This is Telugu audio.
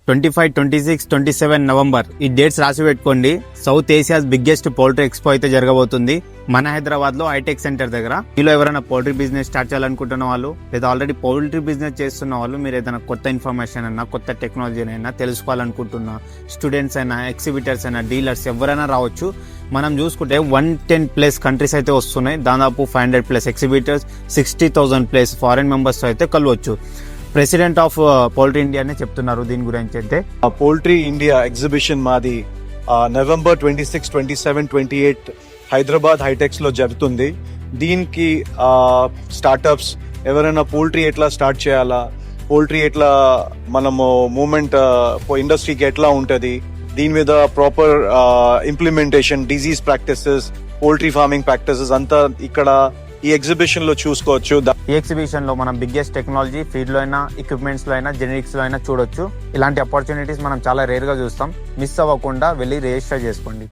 25, 26, 27 నవంబర్ ఈ డేట్స్ రాసి పెట్టుకోండి. South Asia's biggest poultry expo అయితే జరగబోతుంది మన హైదరాబాద్ లో హైటెక్ సెంటర్ దగ్గర. మీలో ఎవరైనా పౌల్ట్రీ బిజినెస్ స్టార్ట్ చేయాలనుకుంటున్న వాళ్ళు లేదా ఆల్రెడీ పౌల్ట్రీ బిజినెస్ చేస్తున్న వాళ్ళు, మీరు ఏదైనా కొత్త ఇన్ఫర్మేషన్ అయినా కొత్త టెక్నాలజీ అయినా తెలుసుకోవాలనుకుంటున్న స్టూడెంట్స్ అయినా ఎగ్జిబిటర్స్ అయినా డీలర్స్ ఎవరైనా రావచ్చు. మనం చూసుకుంటే 110+ కంట్రీస్ అయితే వస్తున్నాయి. దాదాపు 500+ ఎగ్జిబిటర్స్, 60,000+ ఫారెన్ మెంబర్స్ అయితే కలవచ్చు. ప్రెసిడెంట్ ఆఫ్ పౌల్ట్రీ ఇండియా అనే చెప్తున్నారు దీని గురించి అయితే. పౌల్ట్రీ ఇండియా ఎగ్జిబిషన్ మాది నవంబర్ 26, 27, 28 హైదరాబాద్ హైటెక్స్ లో జరుగుతుంది. దీనికి స్టార్టప్స్ ఎవరైనా పౌల్ట్రీ ఎట్లా స్టార్ట్ చేయాలా, పౌల్ట్రీ ఎట్లా మనము మూమెంట్ ఇండస్ట్రీకి ఎట్లా ఉంటుంది, దీని మీద proper implementation, disease practices, poultry farming practices అంతా ఇక్కడ ఈ ఎగ్జిబిషన్ లో చూసుకోవచ్చు. ఈ ఎగ్జిబిషన్ లో మనం బిగ్గెస్ట్ టెక్నాలజీ ఫీడ్ లో అయినా, ఎక్విప్మెంట్స్ లో అయినా, జెనెరిక్స్ లో అయినా చూడొచ్చు. ఇలాంటి ఆపర్చునిటీస్ మనం చాలా రేర్ గా చూస్తాం. మిస్ అవ్వకుండా వెళ్ళి రిజిస్టర్ చేసుకోండి.